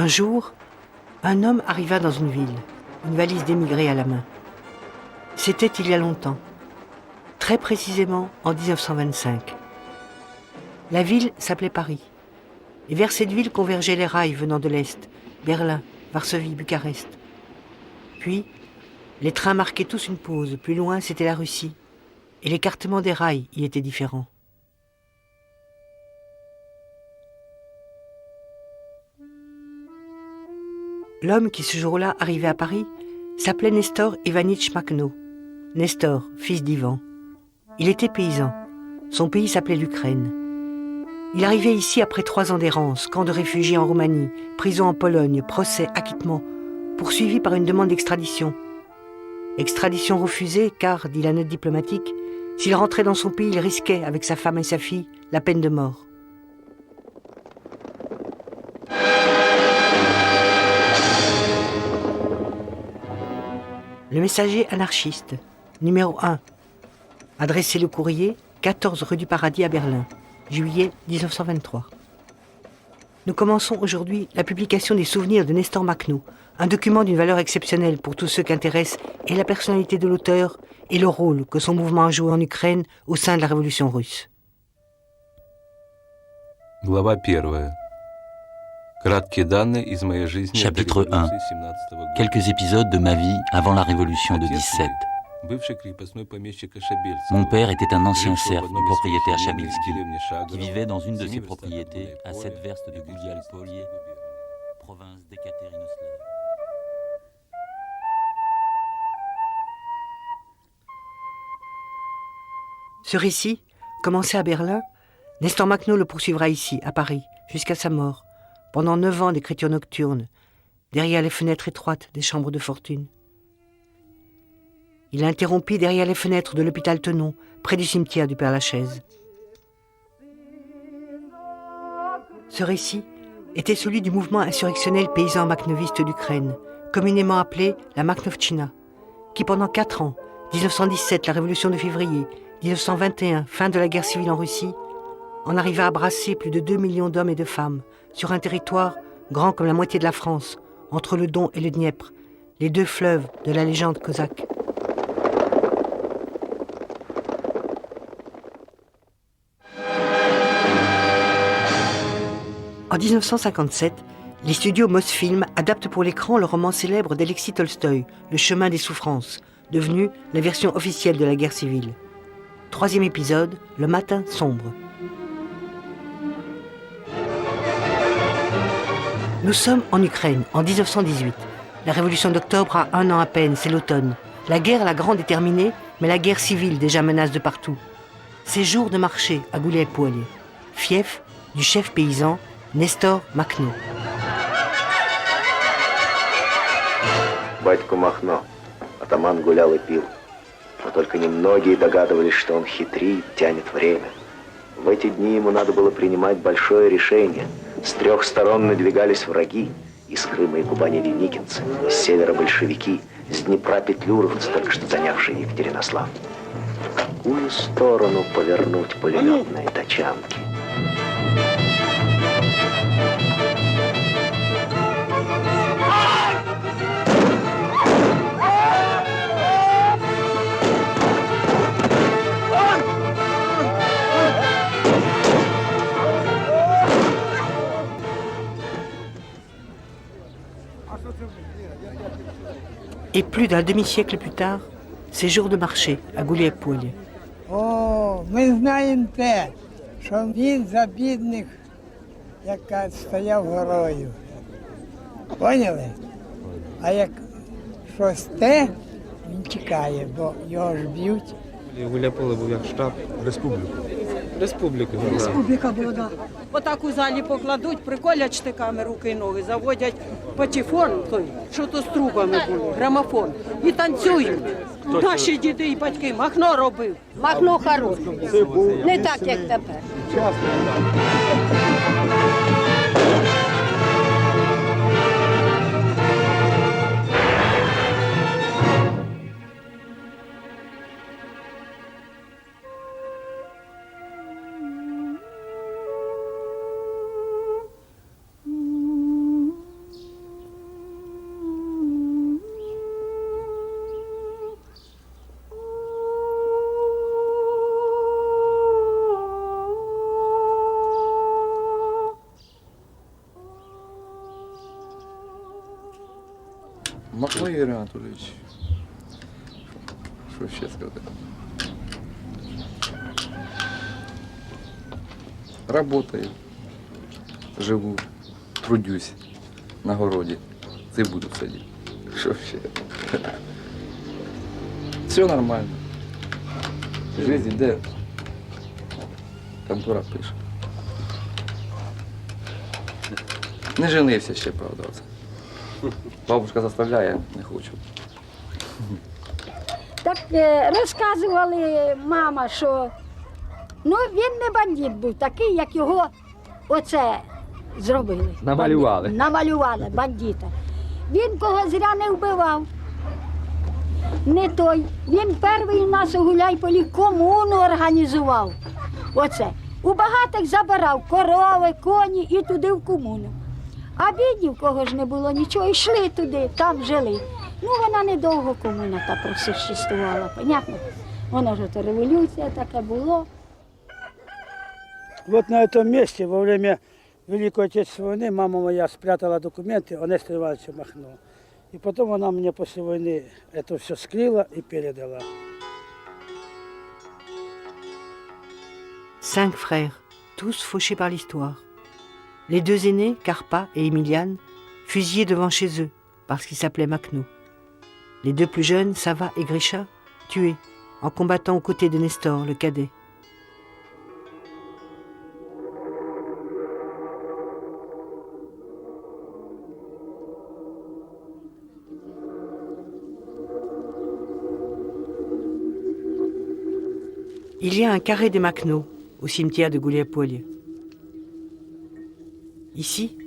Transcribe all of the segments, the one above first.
Un jour, un homme arriva dans une ville, une valise d'émigrés à la main. C'était il y a longtemps, très précisément en 1925. La ville s'appelait Paris, et vers cette ville convergeaient les rails venant de l'Est, Berlin, Varsovie, Bucarest. Puis, les trains marquaient tous une pause, plus loin c'était la Russie, et l'écartement des rails y était différent. L'homme qui ce jour-là arrivait à Paris s'appelait Nestor Ivanitch Makhno. Nestor, fils d'Ivan. Il était paysan. Son pays s'appelait l'Ukraine. Il arrivait ici après 3 ans d'errance, camp de réfugiés en Roumanie, prison en Pologne, procès, acquittement, poursuivi par une demande d'extradition. Extradition refusée car, dit la note diplomatique, s'il rentrait dans son pays, il risquait, avec sa femme et sa fille, la peine de mort. Le messager anarchiste, numéro 1. Adressez le courrier, 14 rue du Paradis à Berlin, juillet 1923. Nous commençons aujourd'hui la publication des souvenirs de Nestor Makhno, un document d'une valeur exceptionnelle pour tous ceux qu'intéresse et la personnalité de l'auteur et le rôle que son mouvement a joué en Ukraine au sein de la révolution russe. Chapitre 1. Quelques épisodes de ma vie avant la révolution de 17. Mon père était un ancien serf du propriétaire Chabilski, qui vivait dans une de ses propriétés à 7 verstes de Gulialpolye, province d'Ekatérinoslav. Ce récit, commencé à Berlin, Nestor Makhno le poursuivra ici, à Paris, jusqu'à sa mort, pendant 9 ans d'écriture nocturne, derrière les fenêtres étroites des chambres de fortune. Il interrompit derrière les fenêtres de l'hôpital Tenon, près du cimetière du Père-Lachaise. Ce récit était celui du mouvement insurrectionnel paysan makhnoviste d'Ukraine, communément appelé la Makhnovtchina, qui pendant 4 ans, 1917, la révolution de février, 1921, fin de la guerre civile en Russie, en arriva à brasser plus de 2 millions d'hommes et de femmes sur un territoire grand comme la moitié de la France, entre le Don et le Dniepr, les 2 fleuves de la légende cosaque. En 1957, les studios Mosfilm adaptent pour l'écran le roman célèbre d'Alexis Tolstoï, Le chemin des souffrances, devenu la version officielle de la guerre civile. 3e épisode, Le matin sombre. Nous sommes en Ukraine, en 1918. La révolution d'octobre a 1 an à peine, c'est l'automne. La guerre, la grande, est terminée, mais la guerre civile déjà menace de partout. C'est jour de marché à Gulialpolye, fief du chef paysan Nestor Makhno. Батько Махно, атаман гулял и пил. Но только немногие догадывались, что он хитрит, тянет время. В эти дни ему надо было принимать большое решение. С 3 сторон надвигались враги. Из Крыма и Кубани деникинцы, с севера большевики, с Днепра петлюровцы, только что занявшие Екатеринослав. В какую сторону повернуть пулеметные тачанки? Et plus d'un demi-siècle plus tard, c'est jour de marché à Gulialpolye. О, ми знаємо те, що він за бідних, яка стояв горою. Поняли? А як щось те, він тікає, бо його ж б'ють. Гуляйполе був як штаб республіки. Республіка була, да. Отак у залі покладуть, приколять штиками руки і ноги, заводять патефон, той, що то з трубами було, грамофон, і танцюють. Наші діди і батьки, Махно робив. Махно хороший, не так, як тепер. Махно Юрій Анатолійович. Що ще сказати? Работаю, живу, трудюсь на городі. Цибулю садити. Що ще? Все нормально. Жизнь йде. Контора пише. Не женився ще, правда. Оце. Бабушка заставляє, не хочу. Так розказували мама, що ну, він не бандит був такий, як його оце зробили. Намалювали. Намалювали бандита. Він кого зря не вбивав. Не той. Він перший у нас у Гуляйполі комуну організував. Оце. У багатих забирав корови, коні і туди в комуну. А бідні, в кого ж не було нічого, йшли туди, там жили. Ну, вона недовго комуна та просуществувала, понятно? Вона ж то революція таке було. Вот на этом месте во время Великой Отечественной войны мама моя спрятала документы о Несторе Ивановиче Махно. И потом она мне после войны это все скрыла и передала. 5 frères, tous fauchés par l'histoire. Les 2 aînés, Carpa et Emiliane, fusillés devant chez eux, parce qu'ils s'appelaient Machno. Les 2 plus jeunes, Sava et Grisha, tués, en combattant aux côtés de Nestor, le cadet. Il y a un carré des Machno au cimetière de Gouliapolie. Ici,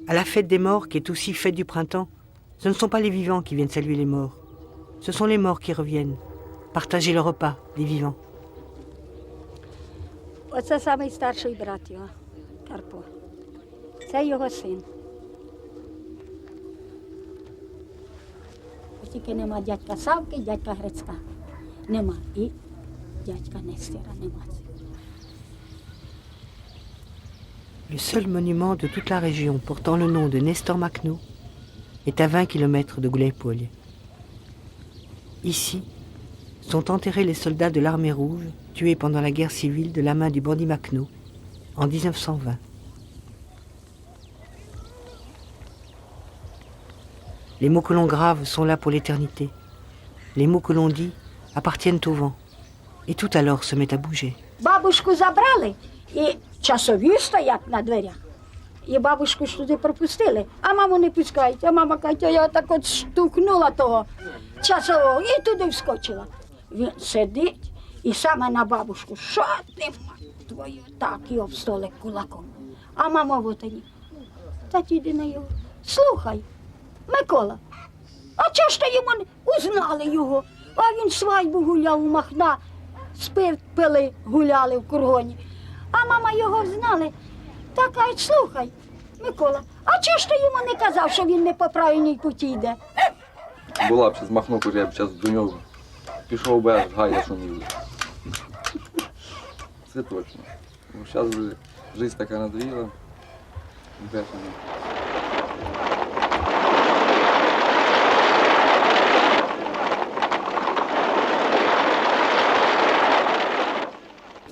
à la fête des morts, qui est aussi fête du printemps, ce ne sont pas les vivants qui viennent saluer les morts. Ce sont les morts qui reviennent, partager le repas des vivants. Оце самий старший брат його, Карпо. Це його син. Тільки нема дядька Савки, дядька Грицька. Нема. І дядька Нестора нема. Le seul monument de toute la région portant le nom de Nestor Machno est à 20 km de Gouliapolie. Ici sont enterrés les soldats de l'armée rouge tués pendant la guerre civile de la main du bandit Machno en 1920. Les mots que l'on grave sont là pour l'éternité. Les mots que l'on dit appartiennent au vent. Et tout alors se met à bouger. Бабушку забрали, і часові стоять на дверях. І бабушку ж туди пропустили, а маму не пускають. А мама каже, я так от штукнула того часового і туди вскочила. Він сидить і саме на бабушку. Що ти, мать твою, так, і об столик кулаком. А мама в отані. Та йди на його. Слухай, Микола, а чого ж то йому не узнали його? А він свадьбу гуляв у Махна, спирт пили, гуляли в кургоні. А мама його знали. Та кажуть, слухай, Микола, а чого ж ти йому не казав, що він не по правильній путі йде? Була б ще змахнув, я б зараз до нього пішов би аж гайда шумів. Це точно. Зараз вже життя така надоїла.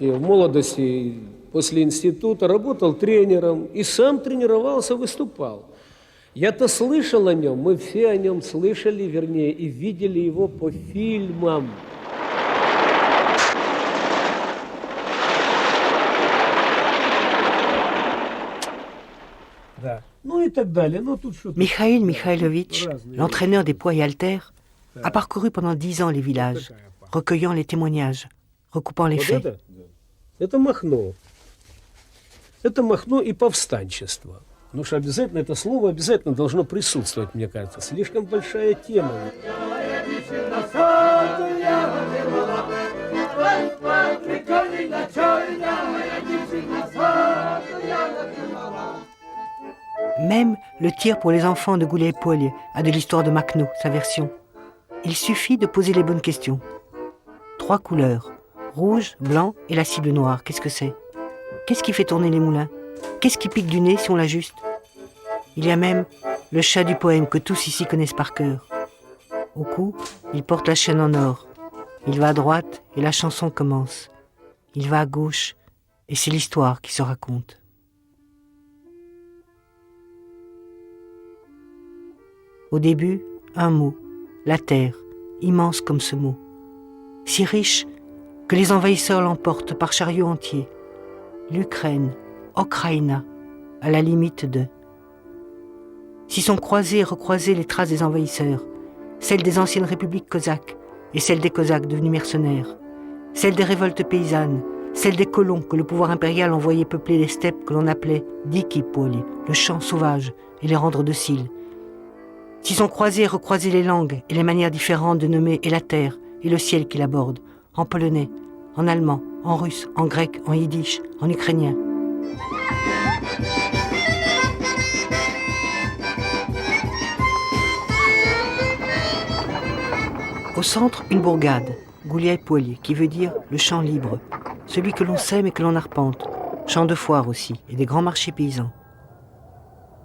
В молодости после института работал тренером и сам тренировался, выступал. Я-то слышал о нем, мы все о нем слышали, вернее, и видели его по фильмам. Да. Ну и так далее. Ну, тут что-то... Mikhail Mikhailovitch, l'entraîneur des poids et haltères, a parcouru pendant 10 ans les villages, recueillant les témoignages, recoupant les faits. Это Махно. Это Махно и повстанчество. Потому что обязательно это слово обязательно должно присутствовать, мне кажется. Слишком большая тема. Même le tir pour les enfants de Gouliapolie a de l'histoire de Machno, sa version. Il suffit de poser les bonnes questions. 3 couleurs, rouge, blanc et la cible noire, qu'est-ce que c'est? Qu'est-ce qui fait tourner les moulins? Qu'est-ce qui pique du nez si on l'ajuste? Il y a même le chat du poème que tous ici connaissent par cœur. Au cou, il porte la chaîne en or. Il va à droite et la chanson commence. Il va à gauche et c'est l'histoire qui se raconte. Au début, un mot, la terre, immense comme ce mot. Si riche que les envahisseurs l'emportent par chariot entier. L'Ukraine, Okraïna, à la limite de. S'y sont croisées et recroisées les traces des envahisseurs, celles des anciennes républiques cosaques et celles des cosaques devenus mercenaires, celles des révoltes paysannes, celles des colons que le pouvoir impérial envoyait peupler les steppes que l'on appelait Diki Poli, le champ sauvage, et les rendre dociles. S'y sont croisées et recroisées les langues et les manières différentes de nommer et la terre et le ciel qui l'aborde, en polonais, en allemand, en russe, en grec, en yiddish, en ukrainien. Au centre, une bourgade, Gouliaï-Poilier, qui veut dire le champ libre, celui que l'on sème et que l'on arpente, champ de foire aussi, et des grands marchés paysans.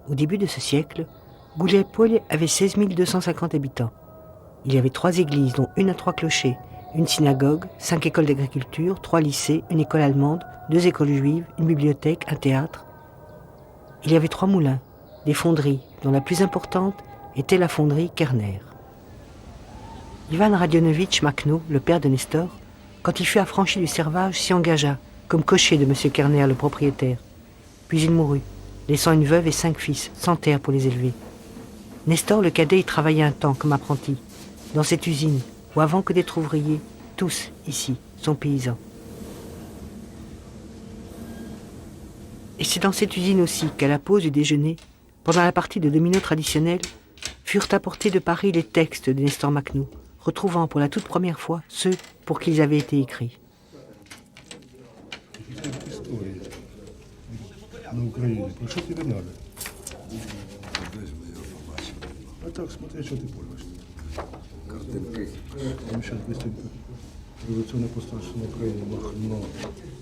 Au début de ce siècle, Gouliaï-Poilier avait 16 250 habitants. Il y avait 3 églises, dont une à 3 clochers, une synagogue, 5 écoles d'agriculture, 3 lycées, une école allemande, 2 écoles juives, une bibliothèque, un théâtre. Il y avait 3 moulins, des fonderies, dont la plus importante était la fonderie Kerner. Ivan Radionovitch Makhno, le père de Nestor, quand il fut affranchi du servage, s'y engagea, comme cocher de M. Kerner, le propriétaire. Puis il mourut, laissant une veuve et 5 fils, sans terre pour les élever. Nestor, le cadet, y travaillait un temps comme apprenti, dans cette usine, où avant que d'être ouvriers, tous, ici, sont paysans. Et c'est dans cette usine aussi qu'à la pause du déjeuner, pendant la partie de domino traditionnelle, furent apportés de Paris les textes de Nestor Makhno, retrouvant pour la toute première fois ceux pour qui ils avaient été écrits.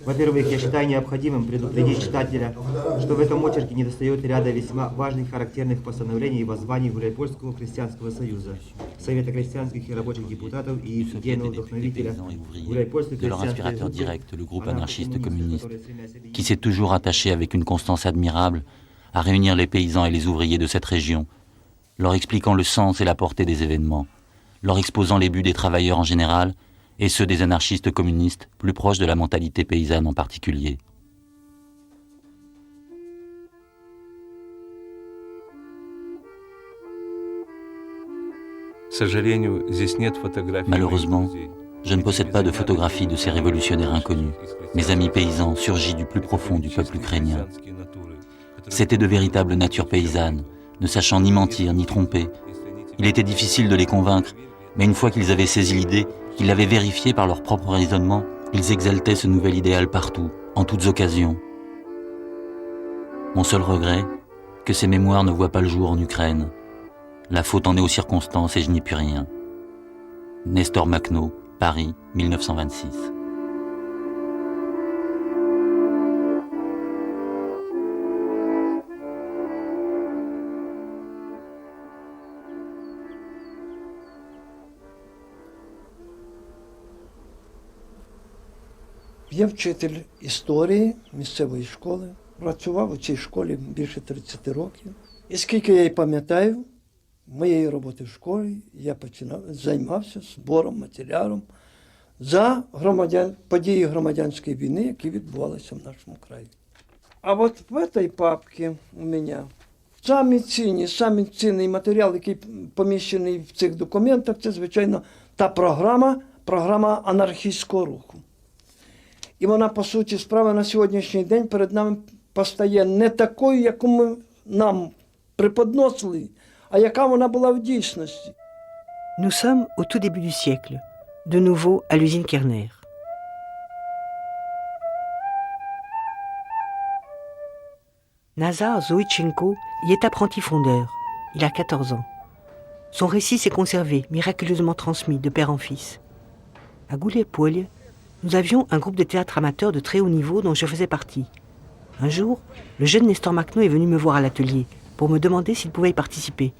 Во-первых, я считаю необходимым предупредить читателя, что в этом очерке недостает ряда весьма важных характерных постановлений и воззваний Гуляйпольского крестьянского союза, Совета крестьянских и рабочих депутатов и идейного вдохновителя Гуляйпольской de leur inspirateur крестьянской direct, le groupe anarchiste communiste, qui s'est toujours attaché avec une constance admirable à réunir les paysans et les ouvriers de cette région, leur expliquant le sens et la portée des événements, leur exposant les buts des travailleurs en général et ceux des anarchistes communistes, plus proches de la mentalité paysanne en particulier. Malheureusement, je ne possède pas de photographie de ces révolutionnaires inconnus, mes amis paysans surgis du plus profond du peuple ukrainien. C'étaient de véritables natures paysannes, ne sachant ni mentir ni tromper. Il était difficile de les convaincre, mais une fois qu'ils avaient saisi l'idée, qu'ils l'avaient vérifiée par leur propre raisonnement, ils exaltaient ce nouvel idéal partout, en toutes occasions. Mon seul regret, que ces mémoires ne voient pas le jour en Ukraine. La faute en est aux circonstances et je n'y puis rien. Nestor Makhno, Paris, 1926. Я вчитель історії місцевої школи. Працював у цій школі більше 30 років. І скільки я й пам'ятаю, моєї роботи в школі я займався збором матеріалом за події громадянської війни, які відбувалися в нашому краї. А от в цій папці у мене самий цінний матеріал, який поміщений в цих документах, це, звичайно, та програма анархістського руху. І вона, по суті справи, на сьогоднішній день перед нами постає не такою, яку ми нам преподносили, а яка вона була в дійсності. Nous sommes au tout début du siècle, de nouveau à l'usine Kerner. Nazar Zoïtchenko y est apprenti fondeur. Il a 14 ans. Son récit s'est conservé, miraculeusement transmis de père en fils. À Gouliaï-Poilier, nous avions un groupe de théâtre amateur de très haut niveau dont je faisais partie. Un jour, le jeune Nestor Makhno est venu me voir à l'atelier pour me demander s'il pouvait y participer.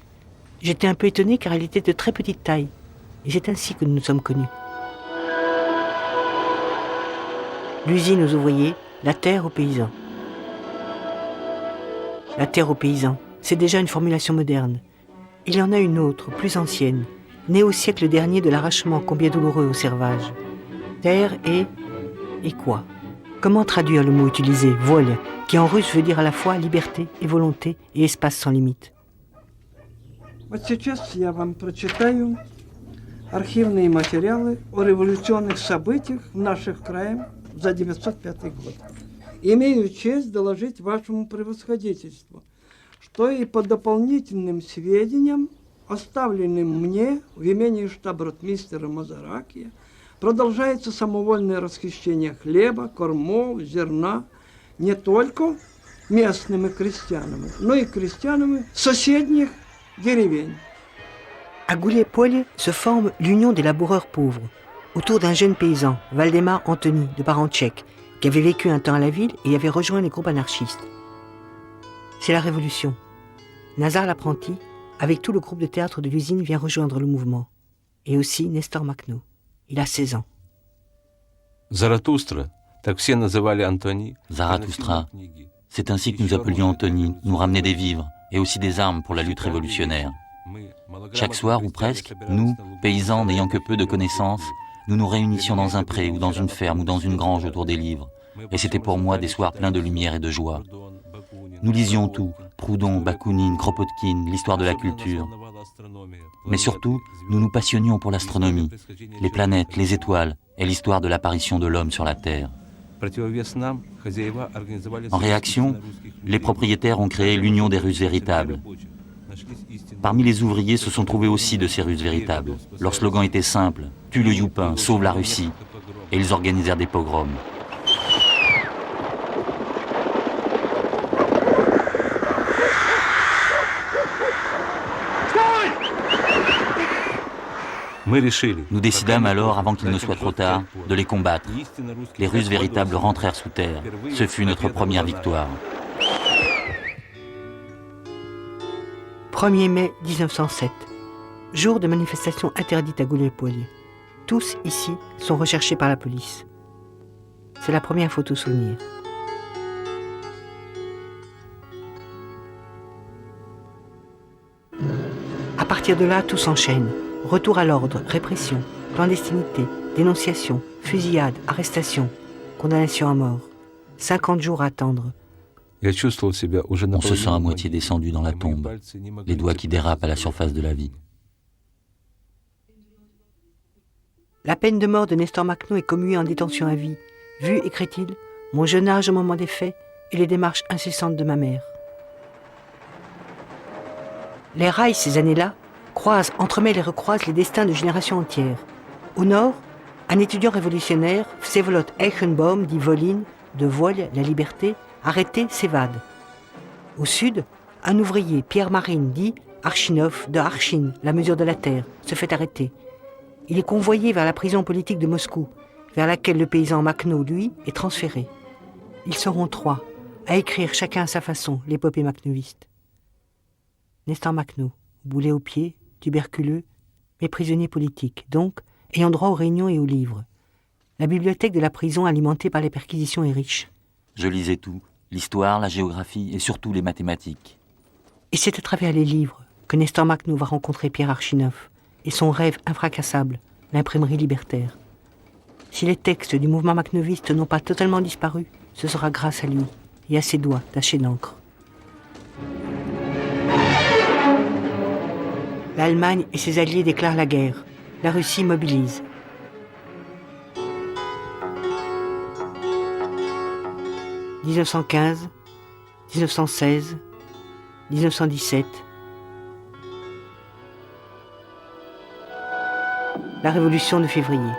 J'étais un peu étonné car il était de très petite taille, Et c'est ainsi que nous nous sommes connus. L'usine aux ouvriers, la terre aux paysans. La terre aux paysans, c'est déjà une formulation moderne. Il y en a une autre, plus ancienne, née au siècle dernier de l'arrachement combien douloureux au servage. Terre et quoi? Comment traduire le mot utilisé, volia, qui en russe veut dire à la fois liberté et volonté et espace sans limite? Вот сейчас я вам прочитаю архивные материалы о революционных событиях в наших краях за 905 год. Имею честь доложить вашему превосходительству, что и по дополнительным сведениям, оставленным мне в имении штаб-ротмистера Мазаракия, продолжается самовольное расхищение хлеба, кормов, зерна не только местными крестьянами, но и крестьянами соседних деревень. À Goulet-Polje se forme l'Union des laboureurs pauvres, autour d'un jeune paysan, Valdemar Antoni, de parents tchèques, qui avait vécu un temps à la ville et avait rejoint les groupes anarchistes. C'est la révolution. Nazar l'apprenti, avec tout le groupe de théâtre de l'usine, vient rejoindre le mouvement. Et aussi Nestor Makhno. Il a 16 ans. Zarathustra, c'est ainsi que nous appelions Antoni, nous ramenait des vivres et aussi des armes pour la lutte révolutionnaire. Chaque soir ou presque, nous, paysans n'ayant que peu de connaissances, nous nous réunissions dans un pré ou dans une ferme ou dans une grange autour des livres. Et c'était pour moi des soirs pleins de lumière et de joie. Nous lisions tout, Proudhon, Bakounine, Kropotkin, l'histoire de la culture. Mais surtout, nous nous passionnions pour l'astronomie, les planètes, les étoiles et l'histoire de l'apparition de l'homme sur la Terre. En réaction, les propriétaires ont créé l'Union des Russes véritables. Parmi les ouvriers se sont trouvés aussi de ces Russes véritables. Leur slogan était simple, « Tue le Youpin, sauve la Russie ». Et ils organisèrent des pogroms. Nous décidâmes alors, avant qu'il ne soit trop tard, de les combattre. Les Russes véritables rentrèrent sous terre. Ce fut notre première victoire. 1er mai 1907, jour de manifestation interdite à Goulet-Polje. Tous ici sont recherchés par la police. C'est la première photo souvenir. À partir de là, tout s'enchaîne. Retour à l'ordre, répression, clandestinité, dénonciation, fusillade, arrestation, condamnation à mort. 50 jours à attendre. On se sent à moitié descendu dans la tombe, les doigts qui dérapent à la surface de la vie. La peine de mort de Nestor Makhno est commuée en détention à vie, vu, écrit-il, mon jeune âge au moment des faits et les démarches incessantes de ma mère. Les rails, ces années-là, croisent, entremêlent et recroisent les destins de générations entières. Au nord, un étudiant révolutionnaire, Vsevolod Eichenbaum, dit Volin, de Volia, la liberté, arrêté, s'évade. Au sud, un ouvrier, Pierre Marine, dit Archinov, de Archin, la mesure de la terre, se fait arrêter. Il est convoyé vers la prison politique de Moscou, vers laquelle le paysan Makhno, lui, est transféré. Ils seront 3, à écrire chacun à sa façon l'épopée makhnoïste. Nestor Makhno, boulet aux pieds, tuberculeux, mais prisonnier politique, donc ayant droit aux réunions et aux livres. La bibliothèque de la prison alimentée par les perquisitions est riche. Je lisais tout, l'histoire, la géographie et surtout les mathématiques. Et c'est à travers les livres que Nestor Makhno va rencontrer Pierre Archinov et son rêve infracassable, l'imprimerie libertaire. Si les textes du mouvement makhnoviste n'ont pas totalement disparu, ce sera grâce à lui et à ses doigts tachés d'encre. L'Allemagne et ses alliés déclarent la guerre. La Russie mobilise. « 1915, 1916, 1917. La révolution de février.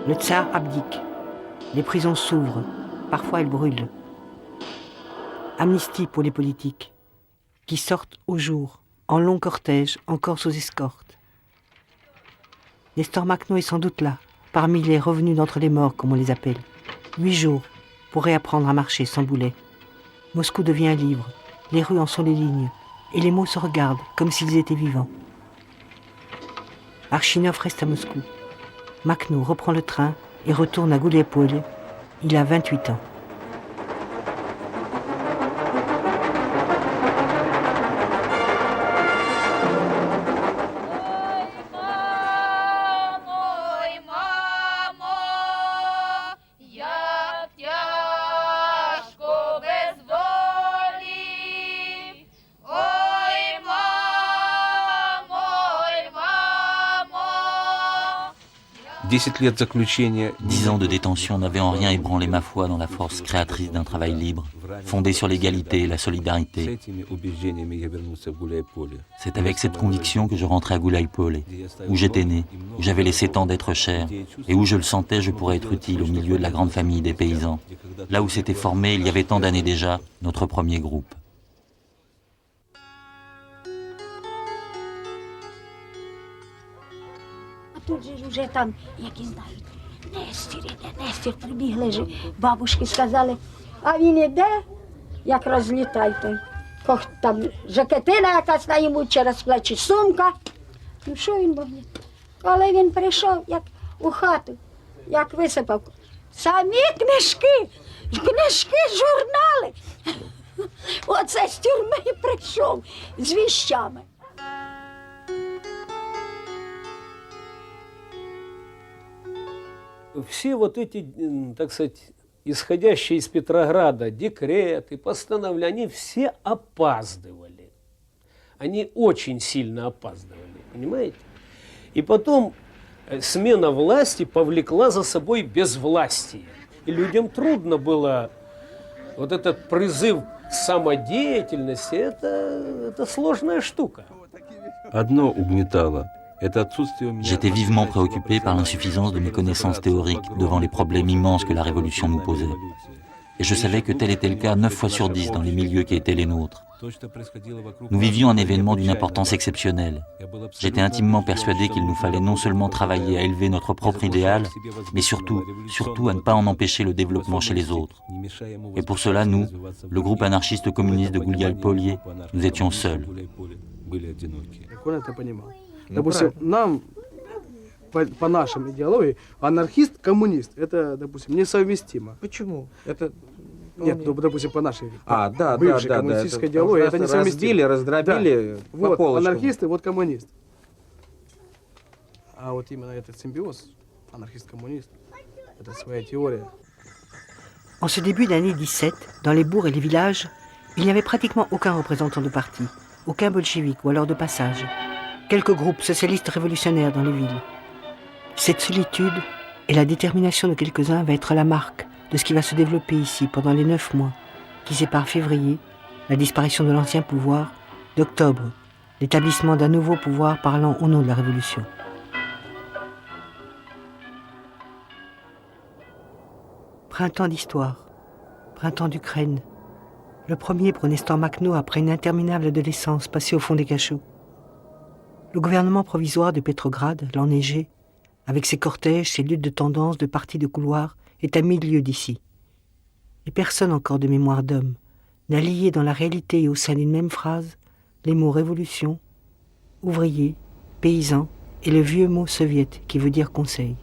Le tsar abdique. Les prisons s'ouvrent. Parfois elles brûlent. Amnistie pour les politiques, qui sortent au jour, en long cortège, encore sous escorte. Nestor Makhno est sans doute là, parmi les revenus d'entre les morts, comme on les appelle. 8 jours pour réapprendre à marcher sans boulet. Moscou devient un livre, les rues en sont les lignes, et les mots se regardent comme s'ils étaient vivants. Archinov reste à Moscou. Makhno reprend le train et retourne à Gouliaï-Polé. Il a 28 ans. Dix ans de détention n'avaient en rien ébranlé ma foi dans la force créatrice d'un travail libre, fondé sur l'égalité et la solidarité. C'est avec cette conviction que je rentrais à Gouliaï-Polé, où j'étais né, où j'avais laissé tant d'être cher, et où je le sentais, je pourrais être utile au milieu de la grande famille des paysans, là où s'était formé, il y avait tant d'années déjà, notre premier groupe. Тут же вже там, які знають, Нестір прибігли ж, бабушки сказали, а він іде, як розлітай той. Там жакетина якась на йому через плечі, сумка. Ну що він могли? Коли він прийшов, як у хату, як висипав, самі книжки, журнали. Оце з тюрми прийшов з віщами. Все вот эти, так сказать, исходящие из Петрограда декреты, постановления, они все опаздывали. Они очень сильно опаздывали, понимаете? И потом смена власти повлекла за собой безвластие. И людям трудно было вот этот призыв к самодеятельности, это сложная штука. Одно угнетало. J'étais vivement préoccupé par l'insuffisance de mes connaissances théoriques devant les problèmes immenses que la Révolution nous posait. Et je savais que tel était le cas 9 fois sur 10 dans les milieux qui étaient les nôtres. Nous vivions un événement d'une importance exceptionnelle. J'étais intimement persuadé qu'il nous fallait non seulement travailler à élever notre propre idéal, mais surtout à ne pas en empêcher le développement chez les autres. Et pour cela, nous, le groupe anarchiste communiste de Gouliaï-Polé, nous étions seuls. Допустим, нам, по нашей идеологии, анархист-коммунист, это, допустим, несовместимо. Почему? Это, нет, ну, допустим, по нашей да, бывшей коммунистической идеологии, это несовместимо. Раздробили да. Вот анархисты, вот коммунист. А вот именно этот симбиоз, anarchiste-communiste, это своя théorie. En ce début d'année 17, dans les bourgs et les villages, il n'y avait pratiquement aucun représentant de parti, aucun bolchevique ou alors de passage. Quelques groupes socialistes révolutionnaires dans les villes. Cette solitude et la détermination de quelques-uns va être la marque de ce qui va se développer ici pendant les 9 mois qui séparent février, la disparition de l'ancien pouvoir, d'octobre, l'établissement d'un nouveau pouvoir parlant au nom de la Révolution. Printemps d'histoire, printemps d'Ukraine, le premier pour Nestor Makhno après une interminable adolescence passée au fond des cachots. Le gouvernement provisoire de Petrograd, l'enneigé, avec ses cortèges, ses luttes de tendance, de partis de couloir, est à 1000 lieues d'ici. Et personne encore de mémoire d'homme n'a lié dans la réalité et au sein d'une même phrase les mots révolution, ouvrier, paysan et le vieux mot soviète qui veut dire conseil.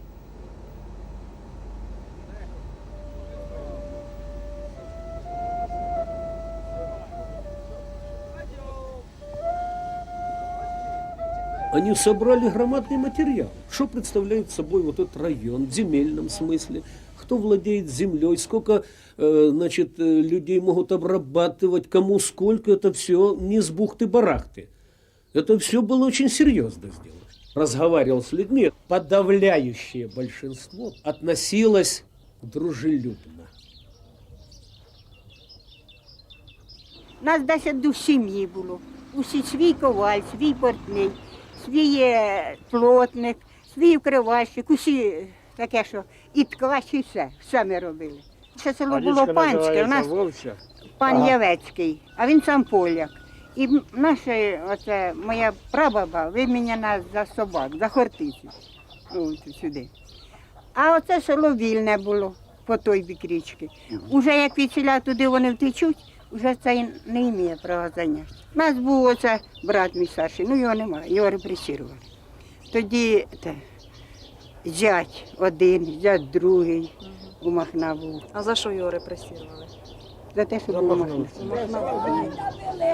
Они собрали громадный материал. Что представляет собой вот этот район в земельном смысле? Кто владеет землей? Сколько людей могут обрабатывать? Кому сколько? Это все не с бухты-барахты. Это все было очень серьезно сделано. Разговаривал с людьми. Подавляющее большинство относилось дружелюбно. Нас 10 душ сім'ї було. Усі свій коваль, свій портний. Свій плотник, свій вкривальщик, усі таке, що і ткач, і все ми робили. Це село було панське, у нас пан Явецький, а він сам поляк. І моя прабаба виміняна за собак, за Хортицю, сюди. А оце село вільне було, по той бік річки. Уже як від селя туди вони втечуть, вже цей не має права зайняти. У нас був оце брат мій старший, ну його немає, його репресували. Тоді зять один, зять другий у Махна був. А за що його репресували? За те, що був Махна.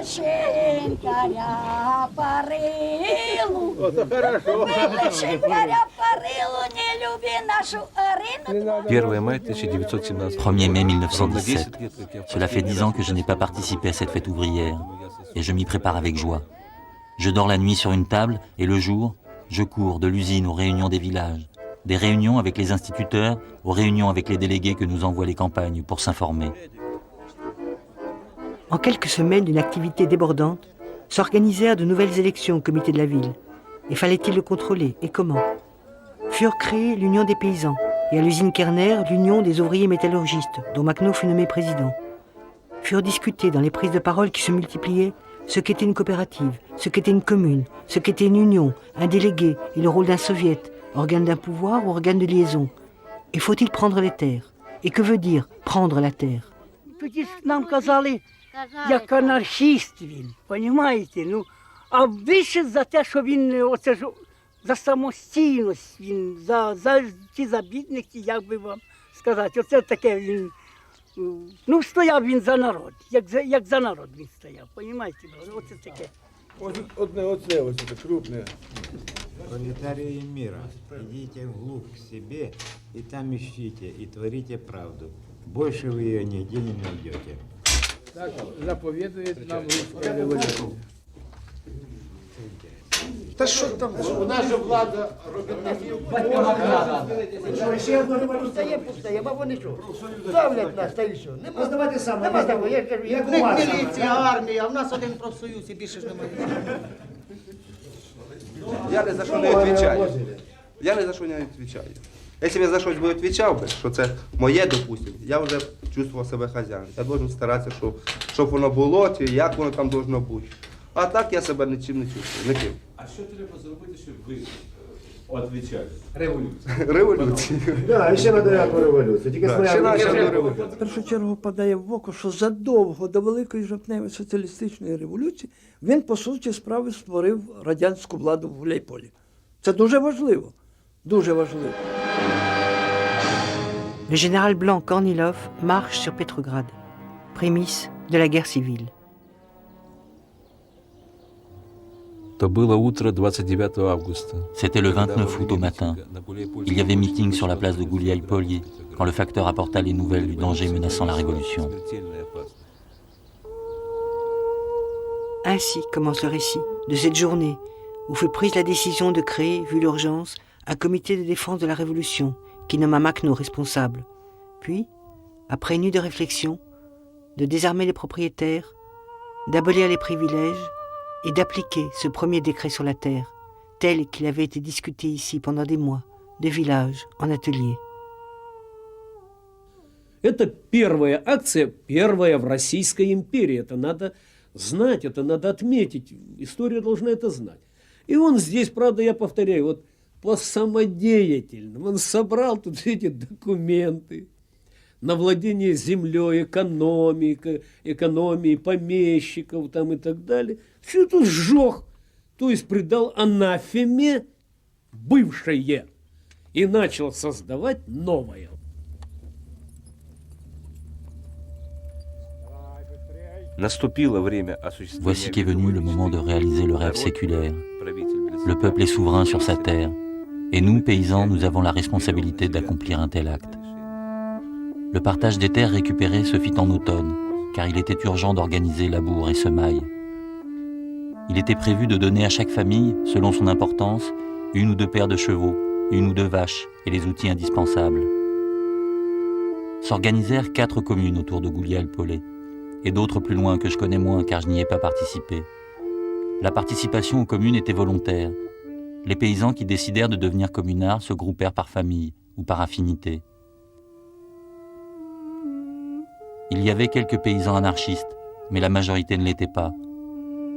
Шинкаря парилу, шинкаря парилу, не люби нашу Арину. 1 мая 1917. 1er mai 1917. Cela fait 10 ans que je n'ai pas participé à cette fête ouvrière, et je m'y prépare avec joie. Je dors la nuit sur une table, et le jour, je cours de l'usine aux réunions des villages, des réunions avec les instituteurs, aux réunions avec les délégués que nous envoient les campagnes pour s'informer. En quelques semaines d'une activité débordante, s'organisèrent de nouvelles élections au comité de la ville. Et fallait-il le contrôler, et comment? Furent créées l'Union des paysans, et à l'usine Kerner, l'Union des ouvriers métallurgistes, dont Makhno fut nommé président. Furent discutées dans les prises de parole qui se multipliaient ce qu'était une coopérative, ce qu'était une commune, ce qu'était une union, un délégué et le rôle d'un soviet, organe d'un pouvoir ou organe de liaison. Et faut-il prendre les terres? Et que veut dire prendre la terre? Тоді нам казали, як анархіст він, розумієте? Ну, а більше за те, що він оце ж за самостійність, він за ті забітники, як би вам сказати, оце таке він, ну, стояв він за народ, як за народ він стояв, розумієте? Оце таке. Оце це крупне. Пролетарии мира, идите вглубь к себе и там ищите, и творите правду. Больше вы ее нигде не найдете. Так заповідує нам русська революція. Та що там? У нас же влада робітників. Ще одна революція пустає, бабу нічого. Ставлять нас, та і що? Нема здавати саме. Нема здавати, я кажу, як у вас. Міліція, армія, а в нас один профсоюз і більше ж немає. Я не за що не відповідаю. Я не за що не відповідаю. Якщо б я за щось би відповідав би, що це моє, допустимо, я вже чувствував себе хазяїном. Я повинен старатися, щоб воно було, чи як воно там повинно бути. А так я себе нічим не чувствую. Ніким. А що треба зробити, щоб ви відповідали? Революція. Революцію. Так, ще треба революцію. Тільки В першу чергу падає в око, що задовго до Великої жовтневої соціалістичної революції він, по суті справи, створив радянську владу в Гуляйполі. Це дуже важливо. Дуже важливо. Le général blanc Kornilov marche sur Petrograd, prémisse de la guerre civile. То было утро 29 августа. C'était le 29 août au matin. Il y avait meeting sur la place de Gouliaï-Polye quand le facteur apporta les nouvelles du danger menaçant la révolution. Ainsi commence le récit de cette journée où fut prise la décision de créer, vu l'urgence, un comité de défense de la Révolution qui nomma Makhno responsable. Puis, après une nuit de réflexion, de désarmer les propriétaires, d'abolir les privilèges et d'appliquer ce premier décret sur la terre, tel qu'il avait été discuté ici pendant des mois, de village en atelier. Это первая акция, первая в Российской империи. Это надо знать, это надо отметить. История должна это знать. И он здесь, правда, я повторяю, вот по самодеятельному. Он собрал тут эти документы на владение землей, экономией помещиков там и так далее. Все это сжег, то есть придал анафеме бывшее и начал создавать новое. Voici qu'est venu le moment de réaliser le rêve séculaire. Le peuple est souverain sur sa terre, et nous, paysans, nous avons la responsabilité d'accomplir un tel acte. Le partage des terres récupérées se fit en automne, car il était urgent d'organiser labour et semailles. Il était prévu de donner à chaque famille, selon son importance, 1 ou 2 paires de chevaux, 1 ou 2 vaches et les outils indispensables. S'organisèrent 4 communes autour de Gouliaï-Polye, et d'autres plus loin que je connais moins car je n'y ai pas participé. La participation aux communes était volontaire. Les paysans qui décidèrent de devenir communards se groupèrent par famille ou par affinité. Il y avait quelques paysans anarchistes, mais la majorité ne l'était pas.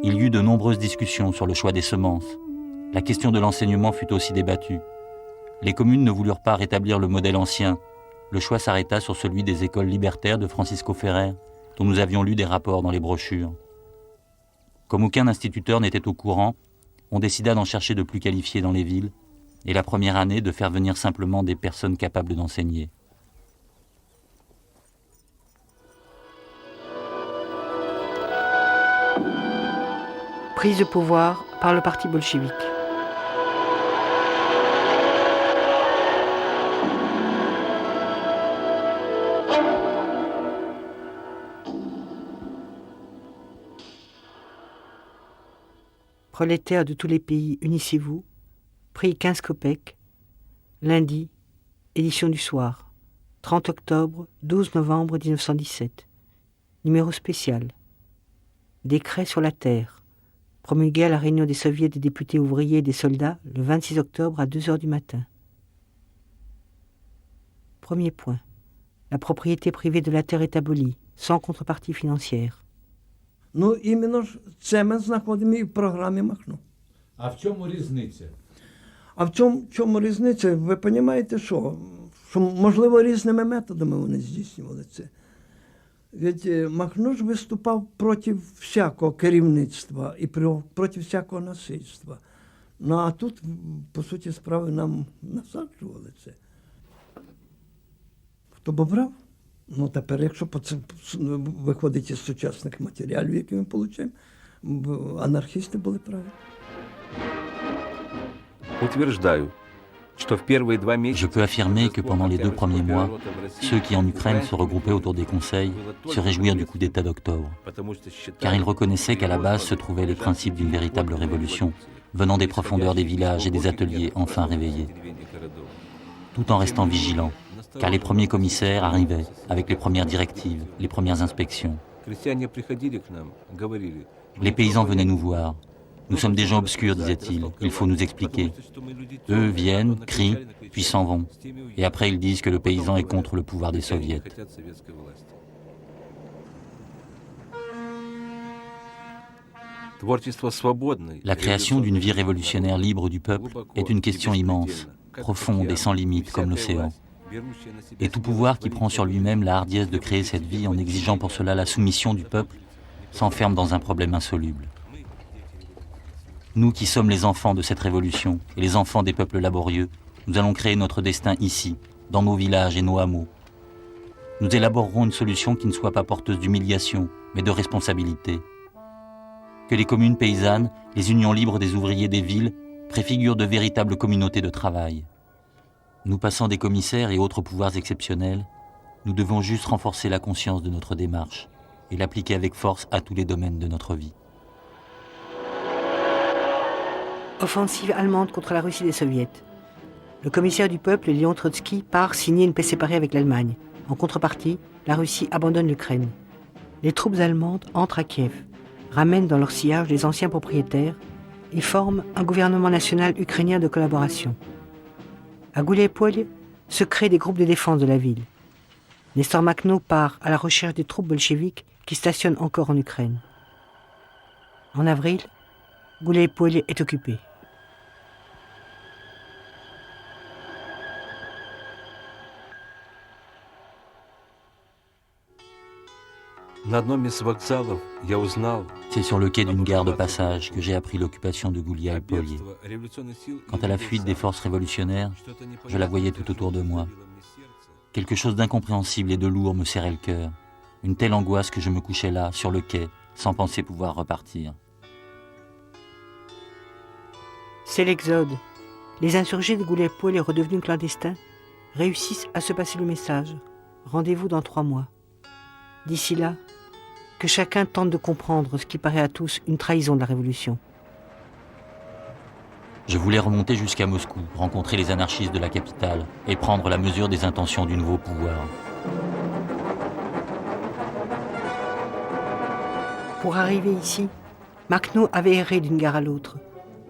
Il y eut de nombreuses discussions sur le choix des semences. La question de l'enseignement fut aussi débattue. Les communes ne voulurent pas rétablir le modèle ancien. Le choix s'arrêta sur celui des écoles libertaires de Francisco Ferrer, dont nous avions lu des rapports dans les brochures. Comme aucun instituteur n'était au courant, on décida d'en chercher de plus qualifiés dans les villes, et la première année de faire venir simplement des personnes capables d'enseigner. Prise de pouvoir par le parti bolchevique. Prolétaires de tous les pays, unissez-vous. Prix 15 kopecks. Lundi, édition du soir. 30 octobre, 12 novembre 1917. Numéro spécial. Décret sur la terre. Promulgué à la réunion des soviets des députés ouvriers et des soldats le 26 octobre à 2h du matin. Premier point. La propriété privée de la terre est abolie, sans contrepartie financière. Ну, іменно ж це ми знаходимо і в програмі Махно. А в чому різниця? А в чому різниця? Ви розумієте, що можливо різними методами вони здійснювали це. Ведь Махно ж виступав проти всякого керівництва і проти всякого насильства. Ну а тут, по суті справи, нам насаджували це. Хто б обрав? Ну, тепер, якщо виходить із сучасних матеріалів, які ми отримуємо, анархісти були праві. Утверждаю, что в первые 2 месяца... Je peux affirmer que pendant les 2 premiers mois, ceux qui en Ukraine se regroupaient autour des conseils se réjouirent du coup d'État d'octobre, car ils reconnaissaient qu'à la base se trouvaient les principes d'une véritable révolution, venant des profondeurs des villages et des ateliers enfin réveillés, tout en restant vigilants, car les premiers commissaires arrivaient avec les premières directives, les premières inspections. Les paysans venaient nous voir. Nous sommes des gens obscurs, disaient-ils, il faut nous expliquer. Eux viennent, crient, puis s'en vont. Et après ils disent que le paysan est contre le pouvoir des soviets. La création d'une vie révolutionnaire libre du peuple est une question immense, profonde et sans limite comme l'océan. Et tout pouvoir qui prend sur lui-même la hardiesse de créer cette vie en exigeant pour cela la soumission du peuple s'enferme dans un problème insoluble. Nous qui sommes les enfants de cette révolution et les enfants des peuples laborieux, nous allons créer notre destin ici, dans nos villages et nos hameaux. Nous élaborerons une solution qui ne soit pas porteuse d'humiliation, mais de responsabilité. Que les communes paysannes, les unions libres des ouvriers des villes, préfigurent de véritables communautés de travail. Nous passant des commissaires et autres pouvoirs exceptionnels, nous devons juste renforcer la conscience de notre démarche et l'appliquer avec force à tous les domaines de notre vie. Offensive allemande contre la Russie des soviets. Le commissaire du peuple, Léon Trotsky, part signer une paix séparée avec l'Allemagne. En contrepartie, la Russie abandonne l'Ukraine. Les troupes allemandes entrent à Kiev, ramènent dans leur sillage les anciens propriétaires et forment un gouvernement national ukrainien de collaboration. À Gouliaï-Polye se créent des groupes de défense de la ville. Nestor Makhno part à la recherche des troupes bolcheviques qui stationnent encore en Ukraine. En avril, Gouliaï-Polye est occupée. C'est sur le quai d'une gare de passage que j'ai appris l'occupation de Gouliaï-Polye. Quant à la fuite des forces révolutionnaires, je la voyais tout autour de moi. Quelque chose d'incompréhensible et de lourd me serrait le cœur. Une telle angoisse que je me couchais là, sur le quai, sans penser pouvoir repartir. C'est l'exode. Les insurgés de Gouliaï-Polye, redevenus clandestins, réussissent à se passer le message. Rendez-vous dans 3 mois. D'ici là, que chacun tente de comprendre ce qui paraît à tous une trahison de la Révolution. Je voulais remonter jusqu'à Moscou, rencontrer les anarchistes de la capitale et prendre la mesure des intentions du nouveau pouvoir. Pour arriver ici, Makhno avait erré d'une gare à l'autre.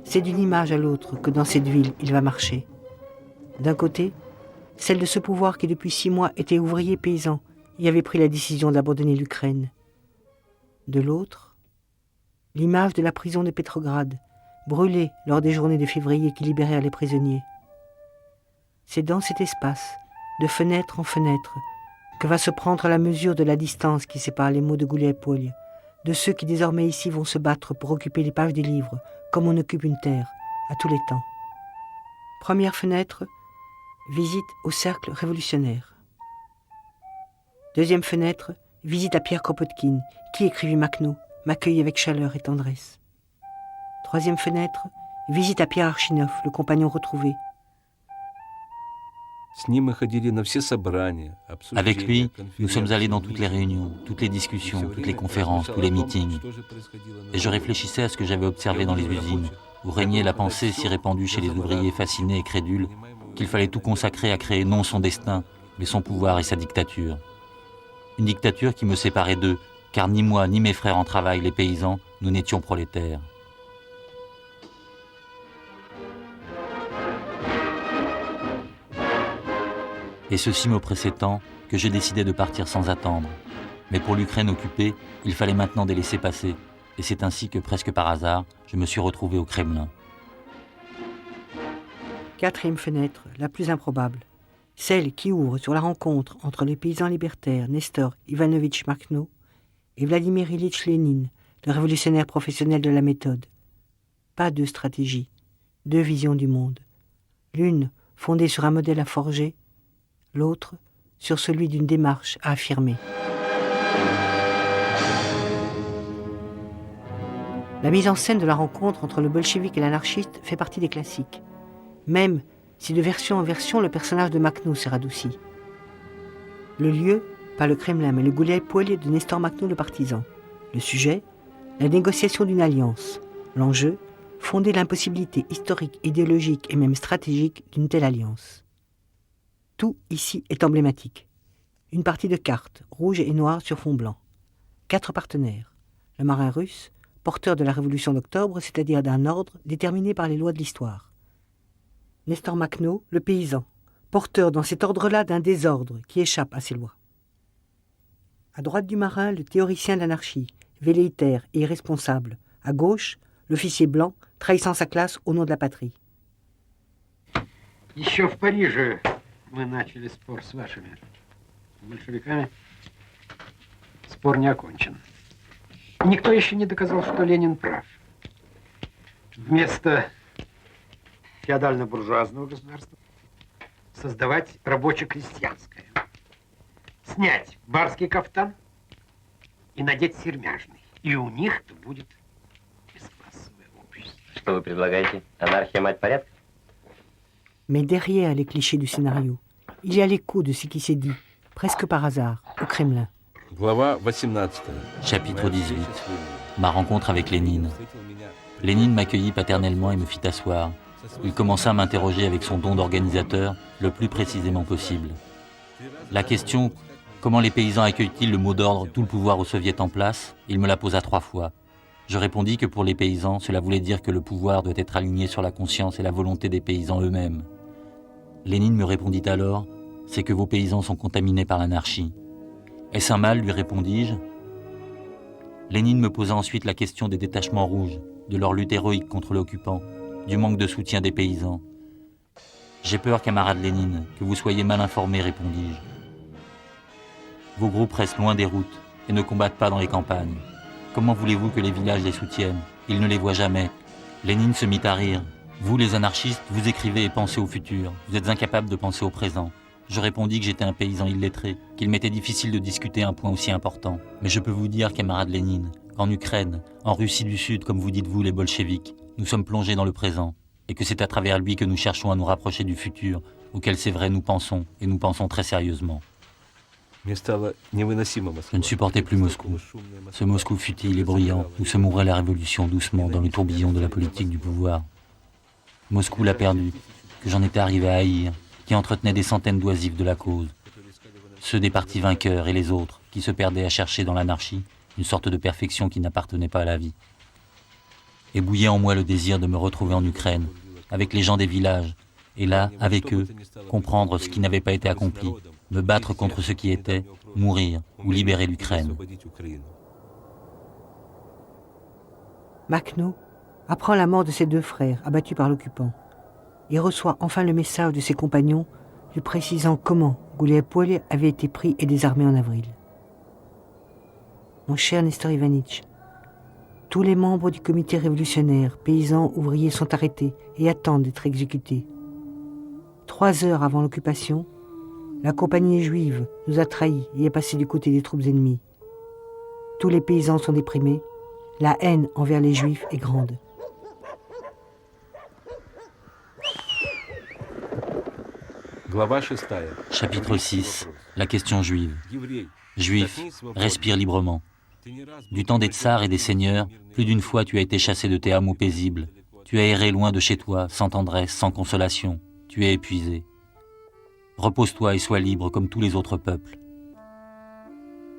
C'est d'une image à l'autre que dans cette ville il va marcher. D'un côté, celle de ce pouvoir qui depuis 6 mois était ouvrier paysan et avait pris la décision d'abandonner l'Ukraine. De l'autre, l'image de la prison de Petrograd, brûlée lors des journées de février qui libérèrent les prisonniers. C'est dans cet espace, de fenêtre en fenêtre, que va se prendre la mesure de la distance qui sépare les mots de Gouliaï-Polje, de ceux qui désormais ici vont se battre pour occuper les pages des livres, comme on occupe une terre, à tous les temps. Première fenêtre, visite au cercle révolutionnaire. Deuxième fenêtre, visite à Pierre Kropotkin, qui, écrivit Makhno, m'accueille avec chaleur et tendresse. Troisième fenêtre, visite à Pierre Archinov, le compagnon retrouvé. Avec lui, nous sommes allés dans toutes les réunions, toutes les discussions, toutes les conférences, tous les meetings. Et je réfléchissais à ce que j'avais observé dans les usines, où régnait la pensée si répandue chez les ouvriers fascinés et crédules qu'il fallait tout consacrer à créer non son destin, mais son pouvoir et sa dictature. Une dictature qui me séparait d'eux, car ni moi ni mes frères en travail, les paysans, nous n'étions prolétaires. Et ceci m'oppressait tant que je décidai de partir sans attendre. Mais pour l'Ukraine occupée, il fallait maintenant des laissez-passer, et c'est ainsi que, presque par hasard, je me suis retrouvé au Kremlin. Quatrième fenêtre, la plus improbable. Celle qui ouvre sur la rencontre entre les paysans libertaires Nestor Ivanovitch Makhno et Vladimir Ilitch Lénine, le révolutionnaire professionnel de la méthode. Pas deux stratégies, deux visions du monde. L'une fondée sur un modèle à forger, l'autre sur celui d'une démarche à affirmer. La mise en scène de la rencontre entre le bolchevique et l'anarchiste fait partie des classiques, même si de version en version le personnage de Makhno s'est radouci. Le lieu, pas le Kremlin, mais le Gouliaï-Polje de Nestor Makhno le partisan. Le sujet, la négociation d'une alliance. L'enjeu, fonder l'impossibilité historique, idéologique et même stratégique d'une telle alliance. Tout ici est emblématique. Une partie de cartes, rouge et noire sur fond blanc. 4 partenaires. Le marin russe, porteur de la révolution d'octobre, c'est-à-dire d'un ordre déterminé par les lois de l'histoire. Nestor Makhno, le paysan, porteur dans cet ordre-là d'un désordre qui échappe à ces lois. À droite du marin, le théoricien de l'anarchie, velléitaire et irresponsable. À gauche, l'officier blanc, trahissant sa classe au nom de la patrie. Еще в Париже мы начали спор с вашими большевиками. Спор не окончен. И никто еще не доказал, что Ленин прав. Вместо феодально-буржуазного государства создавать рабоче-крестьянское. Снять барский кафтан и надеть сермяжный. И у них-то будет бесклассовое общество. Что вы предлагаете? Анархия, мать порядка? Mais derrière les clichés du scénario, il y a l'écho de ce qui s'est dit, presque par hasard, au Kremlin. Chapitre 18. Ma rencontre avec Lénine. Lénine m'accueillit paternellement et me fit asseoir. Il commença à m'interroger avec son don d'organisateur le plus précisément possible. La question « Comment les paysans accueillent-ils le mot d'ordre « tout le pouvoir aux soviets en place ?» il me la posa 3 fois. Je répondis que pour les paysans, cela voulait dire que le pouvoir doit être aligné sur la conscience et la volonté des paysans eux-mêmes. Lénine me répondit alors « C'est que vos paysans sont contaminés par l'anarchie. » Est-ce un mal, lui répondis-je. Lénine me posa ensuite la question des détachements rouges, de leur lutte héroïque contre l'occupant, du manque de soutien des paysans. J'ai peur, camarade Lénine, que vous soyez mal informé, répondis-je. Vos groupes restent loin des routes et ne combattent pas dans les campagnes. Comment voulez-vous que les villages les soutiennent? Ils ne les voient jamais. Lénine se mit à rire. Vous, les anarchistes, vous écrivez et pensez au futur. Vous êtes incapables de penser au présent. Je répondis que j'étais un paysan illettré, qu'il m'était difficile de discuter un point aussi important. Mais je peux vous dire, camarade Lénine, qu'en Ukraine, en Russie du Sud, comme vous dites vous, les bolcheviks, nous sommes plongés dans le présent, et que c'est à travers lui que nous cherchons à nous rapprocher du futur, auquel c'est vrai nous pensons, et nous pensons très sérieusement. Je ne supportais plus Moscou. Ce Moscou futile et bruyant, où se mourait la révolution doucement dans le tourbillon de la politique du pouvoir. Moscou l'a perdu, que j'en étais arrivé à haïr, qui entretenait des centaines d'oisifs de la cause. Ceux des partis vainqueurs et les autres, qui se perdaient à chercher dans l'anarchie une sorte de perfection qui n'appartenait pas à la vie. Et bouillait en moi le désir de me retrouver en Ukraine, avec les gens des villages, et là, avec eux, comprendre ce qui n'avait pas été accompli, me battre contre ce qui était, mourir ou libérer l'Ukraine. Makhno apprend la mort de ses 2 frères abattus par l'occupant. Il reçoit enfin le message de ses compagnons lui précisant comment Gouliaï-Polé avait été pris et désarmé en avril. Mon cher Nestor Ivanitch, tous les membres du comité révolutionnaire, paysans, ouvriers, sont arrêtés et attendent d'être exécutés. 3 heures avant l'occupation, la compagnie juive nous a trahis et est passée du côté des troupes ennemies. Tous les paysans sont déprimés, la haine envers les juifs est grande. Chapitre 6. La question juive. Juif, respire librement. Du temps des tsars et des seigneurs, plus d'une fois tu as été chassé de tes hameaux paisibles. Tu as erré loin de chez toi, sans tendresse, sans consolation. Tu es épuisé. Repose-toi et sois libre comme tous les autres peuples.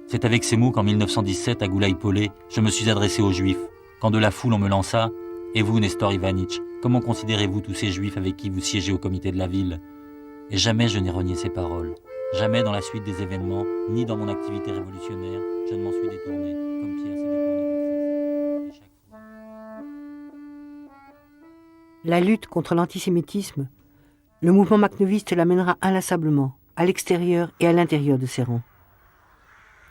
C'est avec ces mots qu'en 1917, à Gouliaï-Polé, je me suis adressé aux Juifs, quand de la foule on me lança « Et vous, Nestor Ivanitch, comment considérez-vous tous ces Juifs avec qui vous siégez au comité de la ville ?» Et jamais je n'ai renié ces paroles. Jamais dans la suite des événements, ni dans mon activité révolutionnaire, je ne m'en suis détourné, comme Pierre s'est détourné de Christ. La lutte contre l'antisémitisme, le mouvement makhnoviste l'amènera inlassablement, à l'extérieur et à l'intérieur de ses rangs.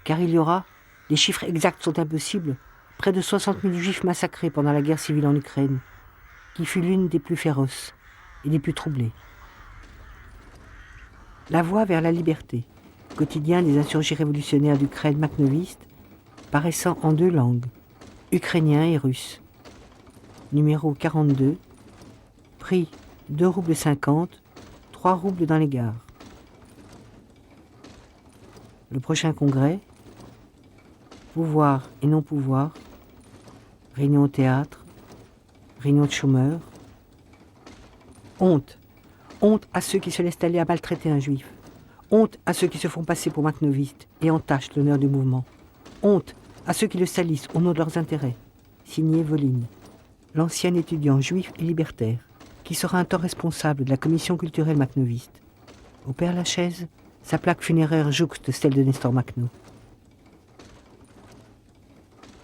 Car il y aura, les chiffres exacts sont impossibles, près de 60 000 juifs massacrés pendant la guerre civile en Ukraine, qui fut l'une des plus féroces et des plus troublées. La voie vers la liberté, quotidien des insurgés révolutionnaires d'Ukraine makhnovistes, paraissant en 2 langues, ukrainien et russe. Numéro 42, prix 2,50 roubles, 3 roubles dans les gares. Le prochain congrès, pouvoir et non-pouvoir, réunion au théâtre, réunion de chômeurs. Honte. Honte à ceux qui se laissent aller à maltraiter un juif. Honte à ceux qui se font passer pour makhnovistes et entachent l'honneur du mouvement. Honte à ceux qui le salissent au nom de leurs intérêts. Signé Voline, l'ancien étudiant juif et libertaire, qui sera un temps responsable de la commission culturelle makhnoviste. Au Père-Lachaise, sa plaque funéraire jouxte celle de Nestor Makhno.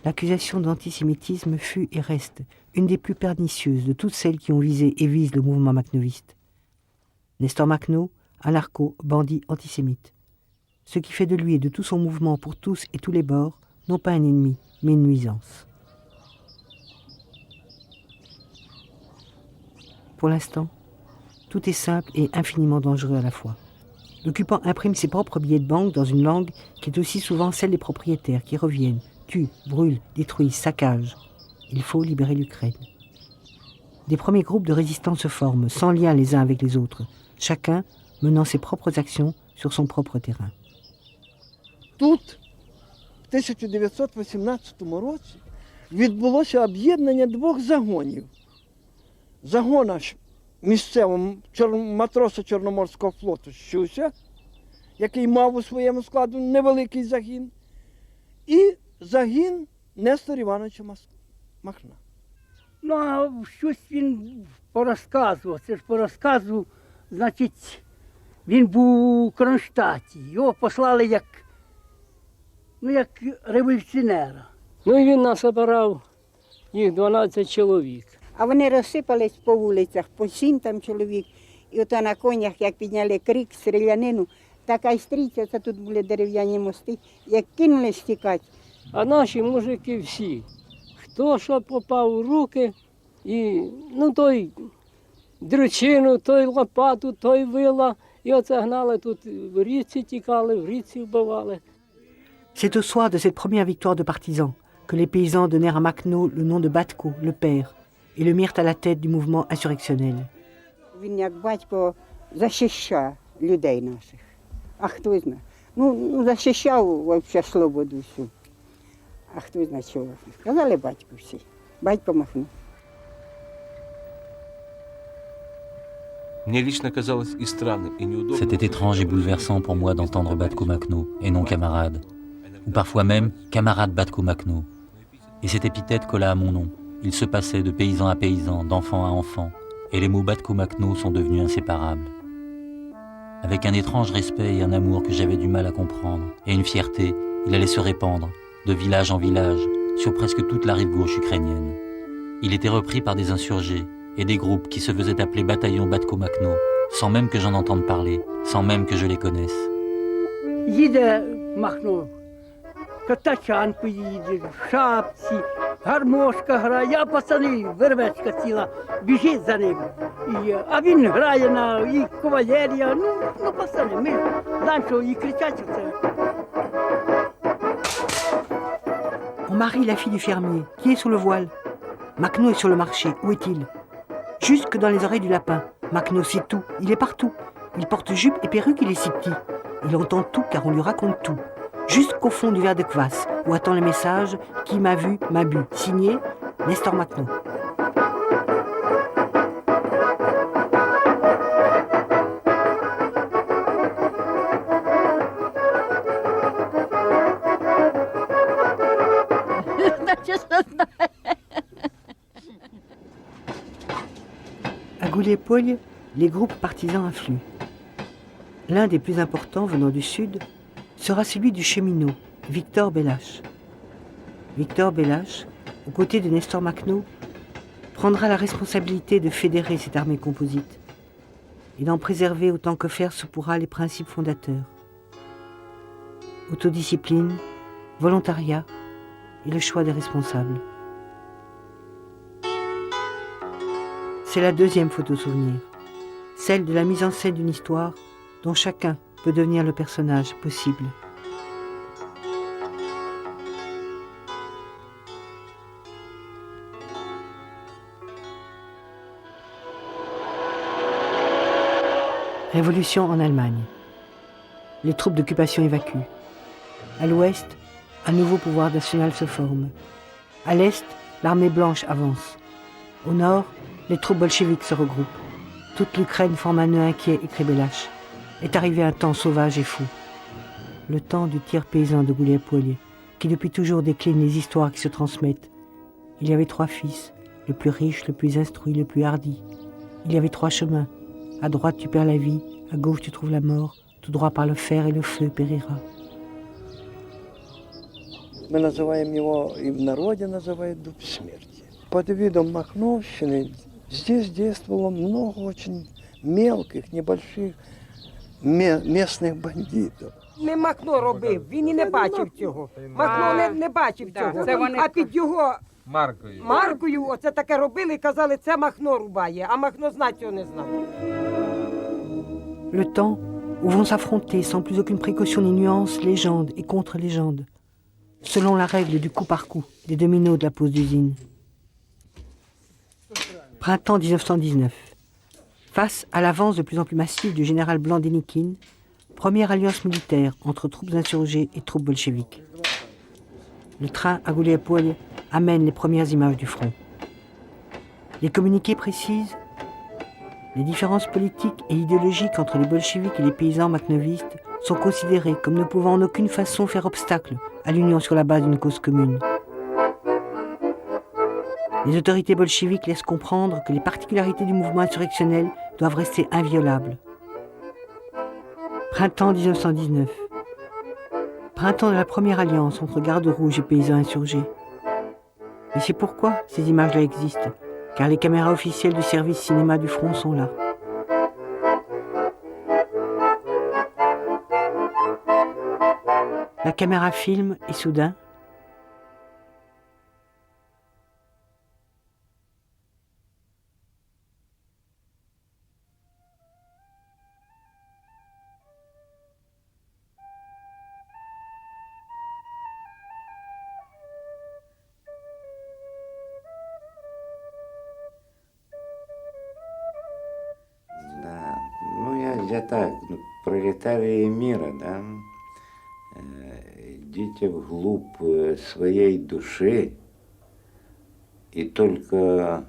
L'accusation d'antisémitisme fut et reste une des plus pernicieuses de toutes celles qui ont visé et visent le mouvement makhnoviste. Nestor Makhno, anarcho, bandit antisémite. Ce qui fait de lui et de tout son mouvement pour tous et tous les bords, non pas un ennemi, mais une nuisance. Pour l'instant, tout est simple et infiniment dangereux à la fois. L'occupant imprime ses propres billets de banque dans une langue qui est aussi souvent celle des propriétaires qui reviennent, tuent, brûlent, détruisent, saccagent. Il faut libérer l'Ukraine. Des premiers groupes de résistants se forment, sans lien les uns avec les autres, chacun menant ses propres actions sur son propre terrain. Тут, в 1918 році, відбулося об'єднання 2 загонів. Загона місцевого матроса Чорноморського флоту Щуся, який мав у своєму складу невеликий загін, і загін Нестора Івановича Махна. Ну, а щось він порозказував. Це ж по розказу, значить, він був у Кронштадті. Його послали як революціонера. Ну і він нас обирав, їх 12 чоловік. А вони розсипались по вулицях, по 7 там чоловік. І ото на конях, як підняли крик, стрілянину, така й стріча, це тут були дерев'яні мости, як кинулись тікати. А наші мужики всі, хто що попав у руки, і, той дрючину, той лопату, той вила, і оце гнали тут, в річці тікали, в річці вбивали. C'est au soir de cette première victoire de partisans que les paysans donnèrent à Makhno le nom de Batko, le père, et le mirent à la tête du mouvement insurrectionnel. Він як батько захищав людей наших. А хто знає? Захищав взагалі свободу всю. А хто знає чого? Сказали батько всі. Батько Махно. C'était étrange et bouleversant pour moi d'entendre Batko Makhno et non camarade, ou parfois même camarade Batko Makhno. Et cette épithète colla à mon nom. Il se passait de paysan à paysan, d'enfant à enfant, et les mots Batko Makhno sont devenus inséparables. Avec un étrange respect et un amour que j'avais du mal à comprendre, et une fierté, il allait se répandre, de village en village, sur presque toute la rive gauche ukrainienne. Il était repris par des insurgés et des groupes qui se faisaient appeler bataillon Batko Makhno, sans même que j'en entende parler, sans même que je les connaisse. Їде Махно, то тачанку їде, в шапці, гармошка грає, а пацани, вервечка ціла, біжить за ним. А він грає на і кавалерія, ну пацани, ми знаємо, що і кричать оце. On marie la fille du fermier, qui est sous le voile. Macno est sur le marché, où est-il? Jusque dans les oreilles du lapin. Macno sait tout, il est partout. Il porte jupe et perruque, il est si petit. Il entend tout car on lui raconte tout. Jusqu'au fond du verre de kvass, où attend le message « Qui m'a vu, m'a bu ». Signé Nestor Macno. À Goulier-Poële, les groupes partisans affluent. L'un des plus importants venant du sud sera celui du cheminot, Victor Bellache. Victor Bellache, aux côtés de Nestor Macno, prendra la responsabilité de fédérer cette armée composite et d'en préserver autant que faire se pourra les principes fondateurs. Autodiscipline, volontariat et le choix des responsables. C'est la deuxième photo souvenir, celle de la mise en scène d'une histoire dont chacun peut devenir le personnage possible. Révolution en Allemagne. Les troupes d'occupation évacuent. À l'ouest, un nouveau pouvoir national se forme. À l'est, l'armée blanche avance. Au nord, les troupes bolcheviques se regroupent. Toute l'Ukraine forme un nœud inquiet, écrit Bellache. Est arrivé un temps sauvage et fou. Le temps du tir paysan de Goulier-Poële, qui depuis toujours décline les histoires qui se transmettent. Il y avait 3 fils, le plus riche, le plus instruit, le plus hardi. Il y avait 3 chemins. À droite tu perds la vie, à gauche tu trouves la mort, tout droit par le fer et le feu périra. Мы называем его, и в народе называют дуб смерти. Под видом Махновщины здесь действовало много очень мелких, небольших местных бандитов. Не Махно робив, він і не бачив цього. Махно не бачив цього. А під його маркою оце таке робили і казали, це Махно рубає, а Махно знати цього не знав. Le temps où vont s'affronter sans plus aucune précaution ni nuance légende et contre-légende, selon la règle du coup par coup des dominos de la pose d'usine. Printemps 1919. Face à l'avance de plus en plus massive du général blanc Dénikine, première alliance militaire entre troupes insurgées et troupes bolcheviques. Le train à Goulier-Poële amène les premières images du front. Les communiqués précisent les différences politiques et idéologiques entre les bolcheviques et les paysans makhnovistes sont considérées comme ne pouvant en aucune façon faire obstacle à l'union sur la base d'une cause commune. Les autorités bolcheviques laissent comprendre que les particularités du mouvement insurrectionnel doivent rester inviolables. Printemps 1919. Printemps de la première alliance entre gardes rouges et paysans insurgés. Et c'est pourquoi ces images-là existent, car les caméras officielles du service cinéma du front sont là. La caméra filme et soudain, Я так, пролетарии мира, да, идите вглубь своей души, и только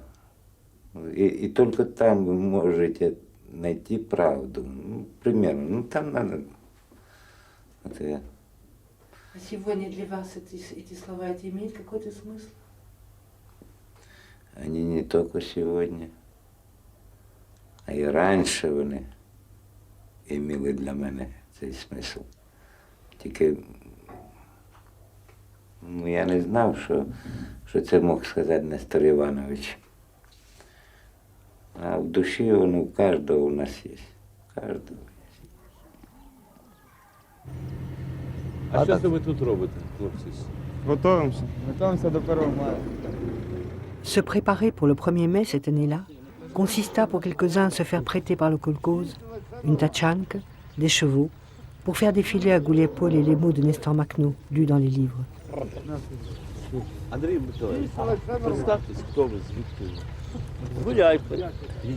там вы можете найти правду. Ну, примерно, ну там надо. Это... А сегодня для вас эти слова имеют какой-то смысл? Они не только сегодня, а і раніше вони мали для мене цей смисл. Тільки я не знав, що це мог сказати Нестор Іванович. А в душі воно у кожного у нас є. Каждого. А що це ви тут робите, хлопці? Готуємося до 1 мая. Se préparer pour le 1er mai cette année-là consista pour quelques-uns à se faire prêter par le kolkhoz une tachanka, des chevaux, pour faire défiler à Gouliaipole les mots de Nestor Makhno lus dans les livres. Андрій Миколаївич, представтесь, хто ви, звідки ви? Гуляйполь.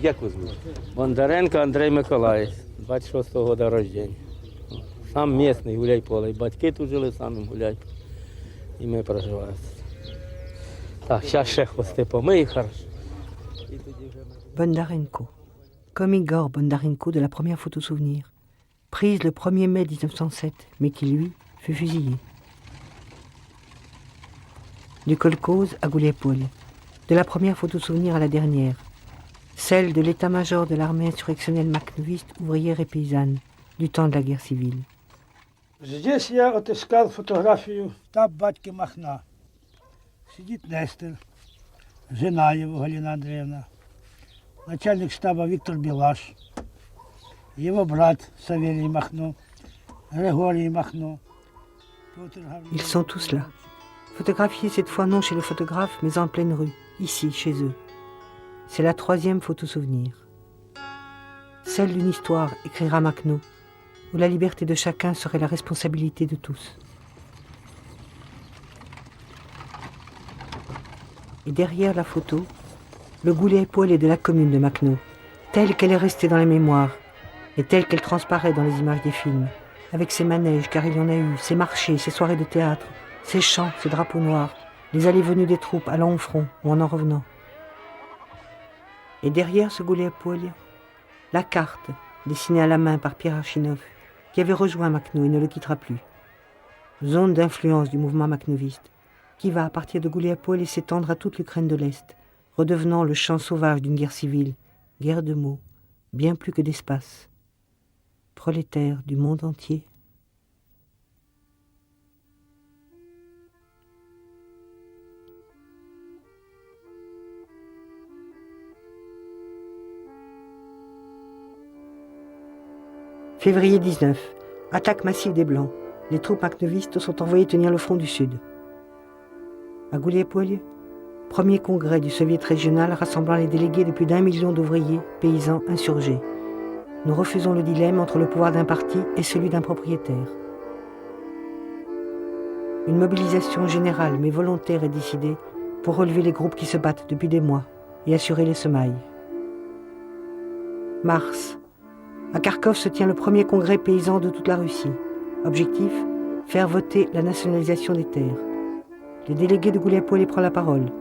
Як ви звуть? Бондаренко Андрій Миколаївич, 26-го года рождения. Сам місний Гуляйполе. Батьки тут жили самі в Гуляйполі. І ми проживаємо. Так, зараз ще хвости помию, хорошо. Bondarenko, comme Igor Bondarenko de la première photo souvenir, prise le 1er mai 1907, mais qui, lui, fut fusillé. Du kolkhoz à Gouliaipole, de la première photo souvenir à la dernière, celle de l'état-major de l'armée insurrectionnelle makhnoviste, ouvrière et paysanne, du temps de la guerre civile. Здесь я отыскал фотографию штаб батьки Махна. Сидит Нестор, жена его Галина Андреевна, начальник штаба Виктор Белаш, его брат Савелий Махно, Григорий Махно. Ils sont tous là, photographiés cette fois non chez le photographe, mais en pleine rue, ici, chez eux. C'est la 3e photo souvenir. Celle d'une histoire, écrira Makhno, où la liberté de chacun serait la responsabilité de tous. Et derrière la photo, le Gouliaipole de la commune de Makhno, telle qu'elle est restée dans la mémoire, et telle qu'elle transparaît dans les images des films, avec ses manèges, car il y en a eu, ses marchés, ses soirées de théâtre, ses chants, ses drapeaux noirs, les allées-venues des troupes allant au front ou en revenant. Et derrière ce Gouliaipole, la carte, dessinée à la main par Pierre Archinov, qui avait rejoint Makhno et ne le quittera plus. Zone d'influence du mouvement makhnoviste, qui va, à partir de Gouliaipole, s'étendre à toute l'Ukraine de l'Est, redevenant le champ sauvage d'une guerre civile, guerre de mots, bien plus que d'espace. Prolétaires du monde entier. Février 19. Attaque massive des Blancs. Les troupes makhnovistes sont envoyées tenir le front du Sud. À Gouliaipole, premier congrès du Soviet régional rassemblant les délégués de plus d'1 million d'ouvriers, paysans, insurgés. Nous refusons le dilemme entre le pouvoir d'un parti et celui d'un propriétaire. Une mobilisation générale mais volontaire est décidée pour relever les groupes qui se battent depuis des mois et assurer les semailles. Mars. À Kharkov se tient le premier congrès paysan de toute la Russie. Objectif, faire voter la nationalisation des terres. Le délégué de Gouliaipole prend la parole.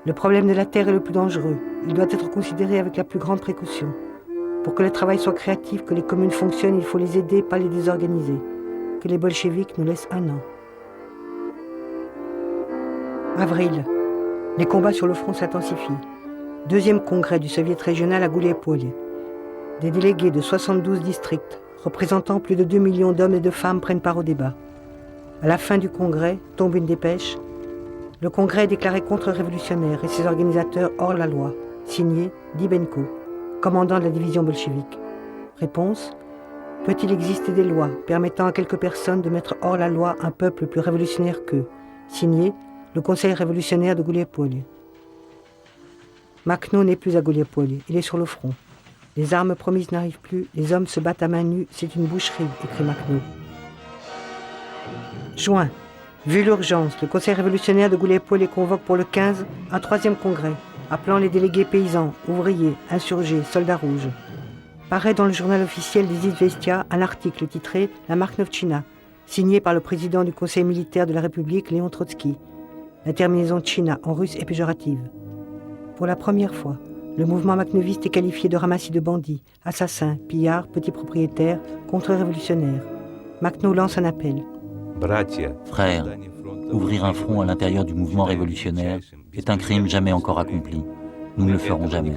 Le problème de la terre est le plus dangereux. Il doit être considéré avec la plus grande précaution. Pour que le travail soit créatif, que les communes fonctionnent, il faut les aider, pas les désorganiser. Que les bolcheviks nous laissent 1 an. Avril. Les combats sur le front s'intensifient. 2e congrès du Soviet régional à Gouliaipole. Des délégués de 72 districts, représentant plus de 2 millions d'hommes et de femmes, prennent part au débat. À la fin du congrès, tombe une dépêche. Le congrès est déclaré contre-révolutionnaire et ses organisateurs hors la loi. Signé Dibenko, commandant de la division bolchevique. Réponse: peut-il exister des lois permettant à quelques personnes de mettre hors la loi un peuple plus révolutionnaire qu'eux? Signé le Conseil révolutionnaire de Gouliaipole. Makhno n'est plus à Gouliaipole, il est sur le front. Les armes promises n'arrivent plus, les hommes se battent à main nue, c'est une boucherie, écrit Makhno. Juin. Vu l'urgence, le Conseil révolutionnaire de Gouliaipole convoque pour le 15 un 3e congrès, appelant les délégués paysans, ouvriers, insurgés, soldats rouges. Paraît dans le journal officiel des Izvestia un article titré « La Makhnovtchina », signé par le président du Conseil militaire de la République, Léon Trotsky. La terminaison tchina en russe est péjorative. Pour la première fois, le mouvement makhnoviste est qualifié de ramassis de bandits, assassins, pillards, petits propriétaires, contre-révolutionnaires. Makhno lance un appel. Frères, ouvrir un front à l'intérieur du mouvement révolutionnaire est un crime jamais encore accompli. Nous ne le ferons jamais.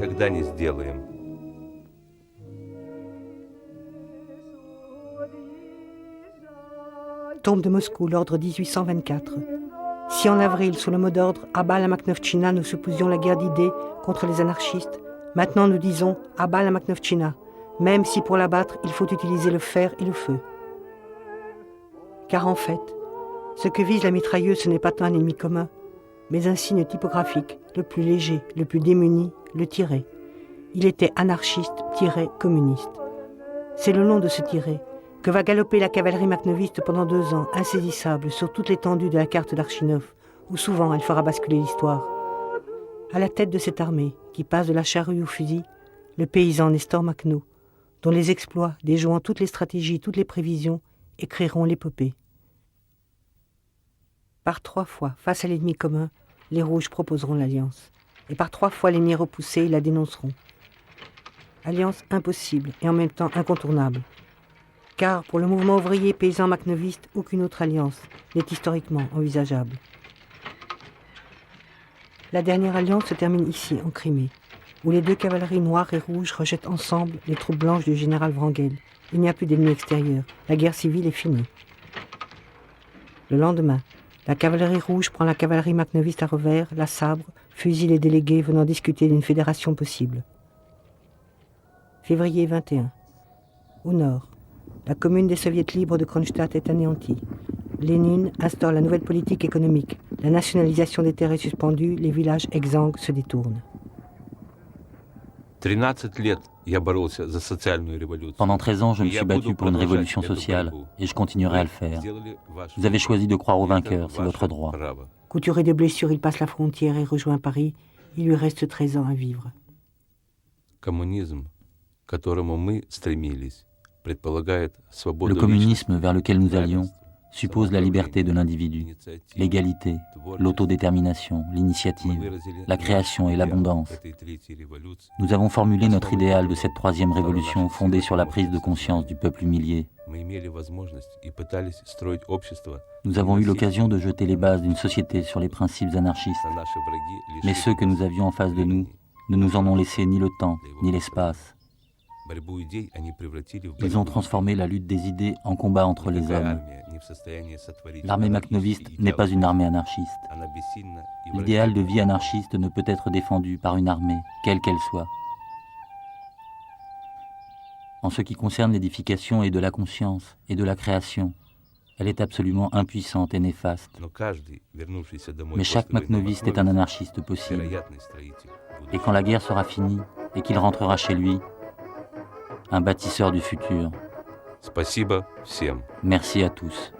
Tombe de Moscou l'ordre 1824. Si en avril, sous le mot d'ordre « Abat la Makhnovtchina », nous supposions la guerre d'idées contre les anarchistes, maintenant nous disons « Abat la Makhnovtchina ». même si pour l'abattre, il faut utiliser le fer et le feu. Car en fait, ce que vise la mitrailleuse, ce n'est pas tant un ennemi commun, mais un signe typographique, le plus léger, le plus démuni, le tiret. Il était anarchiste-communiste. C'est le long de ce tiret que va galoper la cavalerie maknoviste pendant 2 ans, insaisissable sur toute l'étendue de la carte d'Archinov, où souvent elle fera basculer l'histoire. À la tête de cette armée, qui passe de la charrue au fusil, le paysan Nestor Makhno, dont les exploits, déjouant toutes les stratégies, toutes les prévisions, écriront l'épopée. Par 3 fois, face à l'ennemi commun, les Rouges proposeront l'alliance. Et par 3 fois, l'ennemi repoussé, la dénonceront. Alliance impossible et en même temps incontournable. Car pour le mouvement ouvrier paysan maknoviste, aucune autre alliance n'est historiquement envisageable. La dernière alliance se termine ici, en Crimée, où les 2 cavaleries noires et rouges rejettent ensemble les troupes blanches du général Wrangel. Il n'y a plus d'ennemis extérieurs. La guerre civile est finie. Le lendemain, la cavalerie rouge prend la cavalerie maknoviste à revers, la sabre, fusille les délégués venant discuter d'une fédération possible. Février 21. Au nord, la commune des soviets libres de Kronstadt est anéantie. Lénine instaure la nouvelle politique économique. La nationalisation des terres est suspendue, les villages exsangues se détournent. Pendant 13 ans, je me suis battu pour une révolution sociale et je continuerai à le faire. Vous avez choisi de croire au vainqueur, c'est votre droit. Couturé de blessures, il passe la frontière et rejoint Paris. Il lui reste 13 ans à vivre. Le communisme vers lequel nous allions suppose la liberté de l'individu, l'égalité, l'autodétermination, l'initiative, la création et l'abondance. Nous avons formulé notre idéal de cette 3e révolution fondée sur la prise de conscience du peuple humilié. Nous avons eu l'occasion de jeter les bases d'une société sur les principes anarchistes. Mais ceux que nous avions en face de nous ne nous en ont laissé ni le temps, ni l'espace. Ils ont transformé la lutte des idées en combat entre les hommes. L'armée maknoviste n'est pas une armée anarchiste. L'idéal de vie anarchiste ne peut être défendu par une armée, quelle qu'elle soit. En ce qui concerne l'édification et de la conscience et de la création, elle est absolument impuissante et néfaste. Mais chaque maknoviste est un anarchiste possible. Et quand la guerre sera finie et qu'il rentrera chez lui, un bâtisseur du futur. Merci à tous.